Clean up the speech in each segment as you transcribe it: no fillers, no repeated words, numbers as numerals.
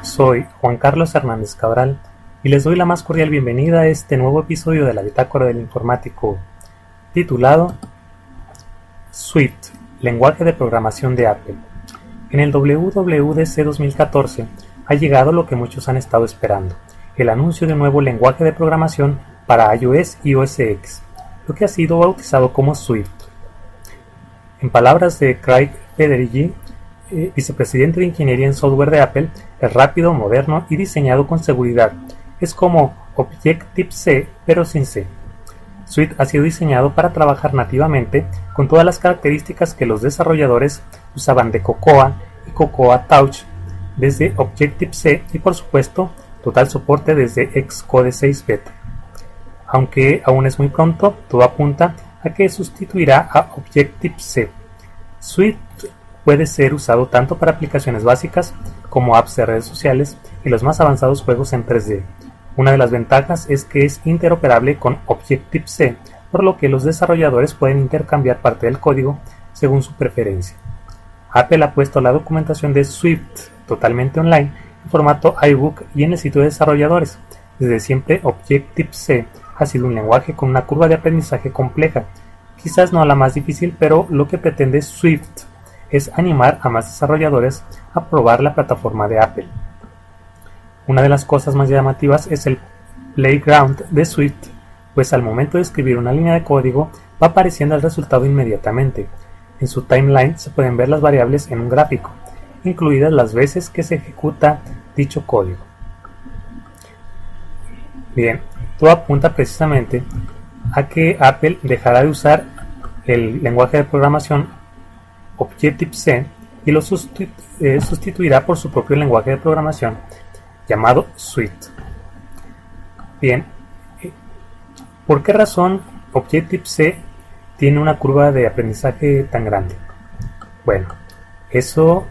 Soy Juan Carlos Hernández Cabral y les doy la más cordial bienvenida a este nuevo episodio de la Bitácora del Informático, titulado Swift, lenguaje de programación de Apple. En el WWDC 2014 ha llegado lo que muchos han estado esperando, el anuncio de un nuevo lenguaje de programación para iOS y OS X, lo que ha sido bautizado como Swift. En palabras de Craig Federighi, vicepresidente de Ingeniería en Software de Apple, es rápido, moderno y diseñado con seguridad. Es como Objective-C, pero sin C. Swift ha sido diseñado para trabajar nativamente con todas las características que los desarrolladores usaban de Cocoa y Cocoa Touch desde Objective-C y, por supuesto, total soporte desde Xcode 6 Beta. Aunque aún es muy pronto, todo apunta a que sustituirá a Objective-C. Swift puede ser usado tanto para aplicaciones básicas como apps de redes sociales y los más avanzados juegos en 3D. Una de las ventajas es que es interoperable con Objective-C, por lo que los desarrolladores pueden intercambiar parte del código según su preferencia. Apple ha puesto la documentación de Swift totalmente online en formato iBook y en el sitio de desarrolladores. Desde siempre, Objective-C ha sido un lenguaje con una curva de aprendizaje compleja, quizás no la más difícil, pero lo que pretende Swift es animar a más desarrolladores a probar la plataforma de Apple. Una de las cosas más llamativas es el playground de Swift, pues al momento de escribir una línea de código va apareciendo el resultado inmediatamente. En su timeline se pueden ver las variables en un gráfico, incluidas las veces que se ejecuta dicho código. Bien, todo apunta precisamente a que Apple dejará de usar el lenguaje de programación Objective-C y lo sustituirá por su propio lenguaje de programación llamado Swift. Bien, ¿por qué razón Objective-C tiene una curva de aprendizaje tan grande? Bueno, eso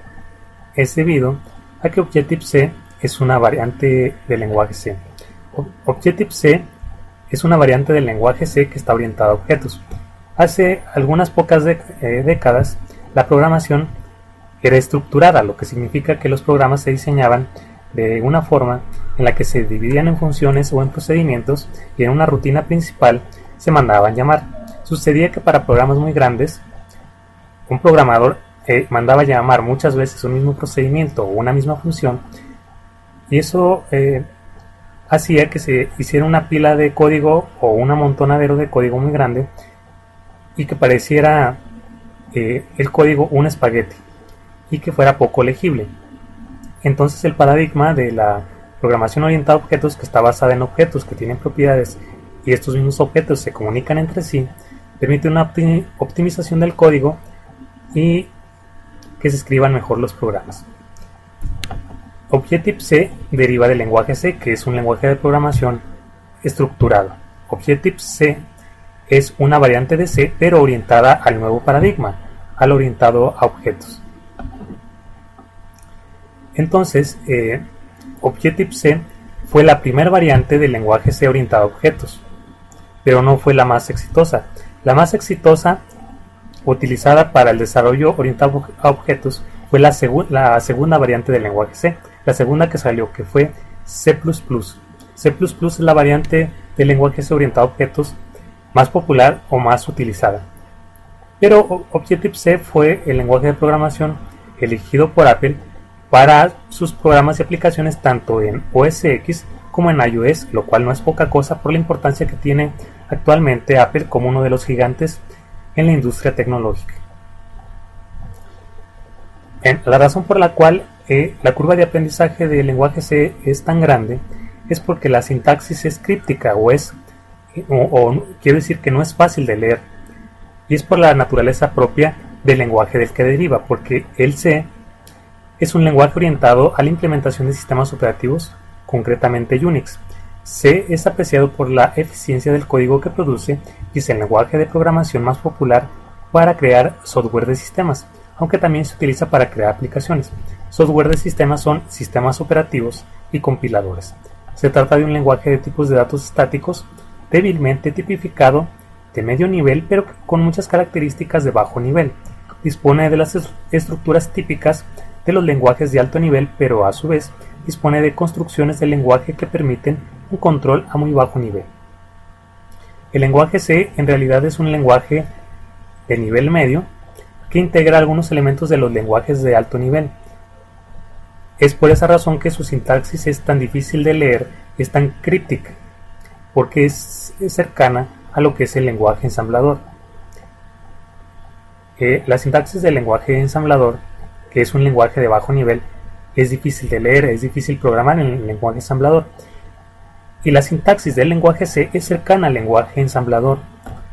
es debido a que Objective-C es una variante del lenguaje C. Objective-C es una variante del lenguaje C que está orientada a objetos. Hace algunas pocas décadas, la programación era estructurada, lo que significa que los programas se diseñaban de una forma en la que se dividían en funciones o en procedimientos y en una rutina principal se mandaban llamar. Sucedía que para programas muy grandes, un programador mandaba llamar muchas veces un mismo procedimiento o una misma función, y eso hacía que se hiciera una pila de código o un amontonadero de código muy grande y que pareciera el código un espagueti y que fuera poco legible. Entonces el paradigma de la programación orientada a objetos, que está basada en objetos que tienen propiedades y estos mismos objetos se comunican entre sí, permite una optimización del código y que se escriban mejor los programas. Objective-C deriva del lenguaje C, que es un lenguaje de programación estructurado. Objective-C es una variante de C, pero orientada al nuevo paradigma, al orientado a objetos. Entonces, Objective-C fue la primera variante del lenguaje C orientado a objetos, pero no fue la más exitosa. La más exitosa, utilizada para el desarrollo orientado a objetos, fue la segunda variante del lenguaje C, la segunda que salió, que fue C++. C++ es la variante del lenguaje C orientado a objetos más popular o más utilizada. Pero Objective-C fue el lenguaje de programación elegido por Apple para sus programas y aplicaciones tanto en OS X como en iOS, lo cual no es poca cosa por la importancia que tiene actualmente Apple como uno de los gigantes en la industria tecnológica. La razón por la cual la curva de aprendizaje del lenguaje C es tan grande es porque la sintaxis es críptica o quiero decir que no es fácil de leer, y es por la naturaleza propia del lenguaje del que deriva, porque el C es un lenguaje orientado a la implementación de sistemas operativos, concretamente Unix. C es apreciado por la eficiencia del código que produce y es el lenguaje de programación más popular para crear software de sistemas, aunque también se utiliza para crear aplicaciones. Software de sistemas son sistemas operativos y compiladores. Se trata de un lenguaje de tipos de datos estáticos, débilmente tipificado, de medio nivel, pero con muchas características de bajo nivel. Dispone de las estructuras típicas de los lenguajes de alto nivel, pero a su vez dispone de construcciones del lenguaje que permiten un control a muy bajo nivel. El lenguaje C en realidad es un lenguaje de nivel medio que integra algunos elementos de los lenguajes de alto nivel. Es por esa razón que su sintaxis es tan difícil de leer y es tan críptica, porque es cercana a lo que es el lenguaje ensamblador. La sintaxis del lenguaje ensamblador, que es un lenguaje de bajo nivel, es difícil de leer, es difícil programar en el lenguaje ensamblador. Y la sintaxis del lenguaje C es cercana al lenguaje ensamblador.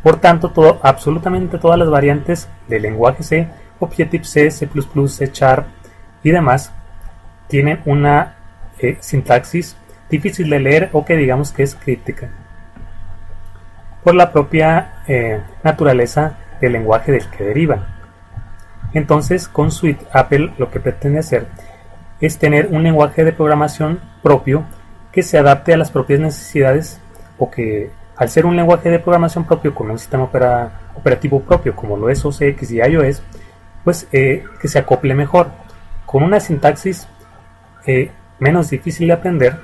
Por tanto, absolutamente todas las variantes del lenguaje C, Objective-C, C++, C# y demás, tienen una sintaxis difícil de leer o que digamos que es críptica, por la propia naturaleza del lenguaje del que derivan. Entonces, con Swift, Apple lo que pretende hacer es tener un lenguaje de programación propio que se adapte a las propias necesidades, o que al ser un lenguaje de programación propio con un sistema operativo propio como lo es OS X y iOS, pues que se acople mejor, con una sintaxis menos difícil de aprender,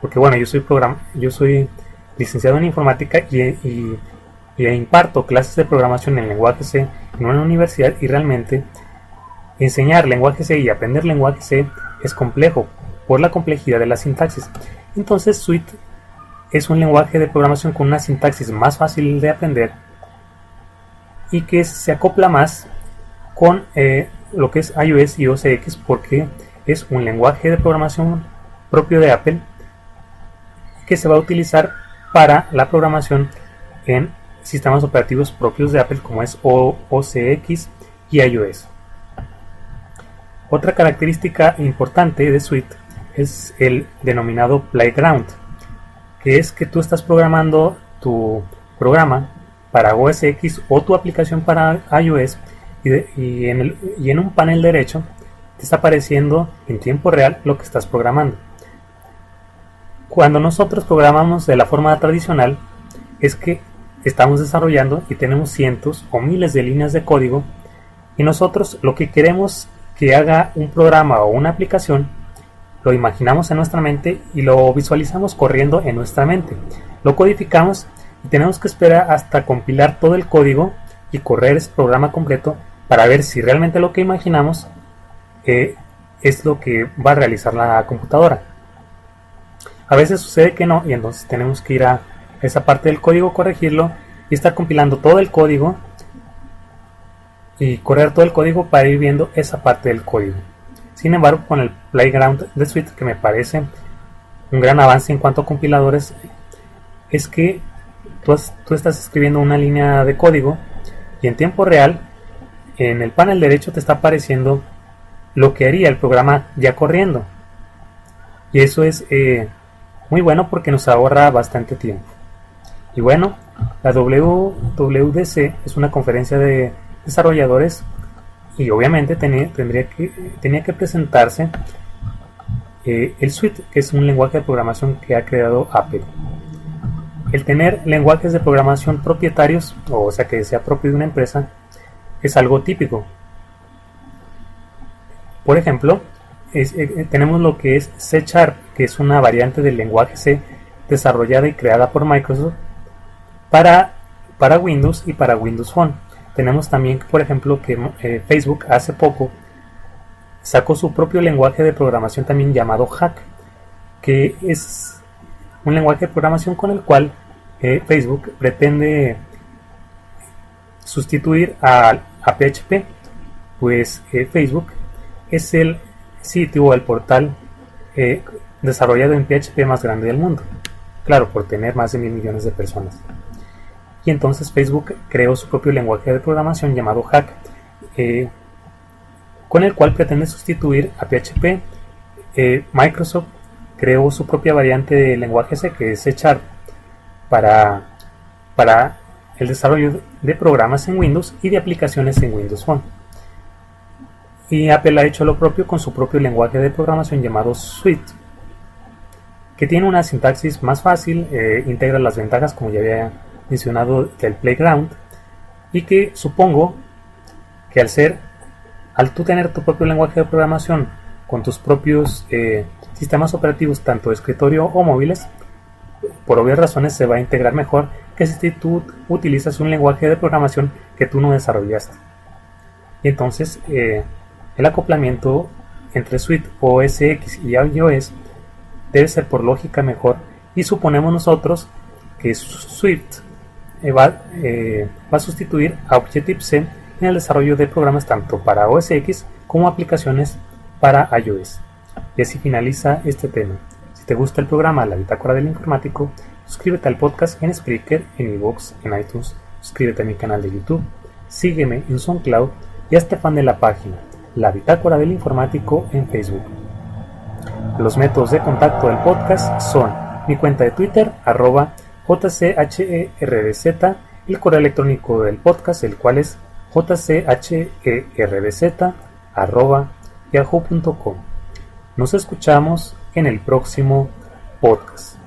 porque bueno, yo soy licenciado en informática y imparto clases de programación en lenguaje C en una universidad, y realmente enseñar lenguaje C y aprender lenguaje C es complejo por la complejidad de la sintaxis. Entonces Swift es un lenguaje de programación con una sintaxis más fácil de aprender y que se acopla más con lo que es iOS y OS X, porque es un lenguaje de programación propio de Apple que se va a utilizar para la programación en sistemas operativos propios de Apple como es OS X y iOS. Otra característica importante de Swift es el denominado Playground, que es que tú estás programando tu programa para OS X o tu aplicación para iOS y en un panel derecho te está apareciendo en tiempo real lo que estás programando. Cuando nosotros programamos de la forma tradicional, es que estamos desarrollando y tenemos cientos o miles de líneas de código, y nosotros lo que queremos que haga un programa o una aplicación lo imaginamos en nuestra mente y lo visualizamos corriendo en nuestra mente, lo codificamos y tenemos que esperar hasta compilar todo el código y correr ese programa completo para ver si realmente lo que imaginamos es lo que va a realizar la computadora. A veces sucede que no, y entonces tenemos que ir a esa parte del código, corregirlo y estar compilando todo el código y correr todo el código para ir viendo esa parte del código. Sin embargo, con el Playground de Swift, que me parece un gran avance en cuanto a compiladores, es que tú estás escribiendo una línea de código y en tiempo real en el panel derecho te está apareciendo lo que haría el programa ya corriendo, y eso es muy bueno porque nos ahorra bastante tiempo. Y bueno, la WWDC es una conferencia de desarrolladores y obviamente tenía que presentarse el Swift, que es un lenguaje de programación que ha creado Apple. El tener lenguajes de programación propietarios, o sea que sea propio de una empresa, es algo típico. Por ejemplo, tenemos lo que es C#, que es una variante del lenguaje C desarrollada y creada por Microsoft para Windows y para Windows Phone. Tenemos también, por ejemplo, que Facebook hace poco sacó su propio lenguaje de programación también llamado Hack, que es un lenguaje de programación con el cual Facebook pretende sustituir a PHP, pues Facebook es el sitio o el portal desarrollado en PHP más grande del mundo, claro, por tener más de 1.000 millones de personas. Y entonces Facebook creó su propio lenguaje de programación llamado Hack, con el cual pretende sustituir a PHP. Microsoft creó su propia variante de lenguaje C, que es C# para el desarrollo de programas en Windows y de aplicaciones en Windows Phone. Y Apple ha hecho lo propio con su propio lenguaje de programación llamado Swift, que tiene una sintaxis más fácil, integra las ventajas, como ya había mencionado, del Playground, y que supongo que al tú tener tu propio lenguaje de programación con tus propios sistemas operativos, tanto de escritorio o móviles, por obvias razones se va a integrar mejor que si tú utilizas un lenguaje de programación que tú no desarrollaste. Y entonces el acoplamiento entre Swift OS X y iOS debe ser por lógica mejor, y suponemos nosotros que Swift va a sustituir a Objective-C en el desarrollo de programas tanto para OS X como aplicaciones para iOS. Y así finaliza este tema. Si te gusta el programa La Bitácora del Informático, suscríbete al podcast en Spreaker, en iVoox, en iTunes, suscríbete a mi canal de YouTube, sígueme en SoundCloud y hazte fan de la página La Bitácora del Informático en Facebook. Los métodos de contacto del podcast son mi cuenta de Twitter, @jcherdz, el correo electrónico del podcast, el cual es jcherdz@yahoo.com. Nos escuchamos en el próximo podcast.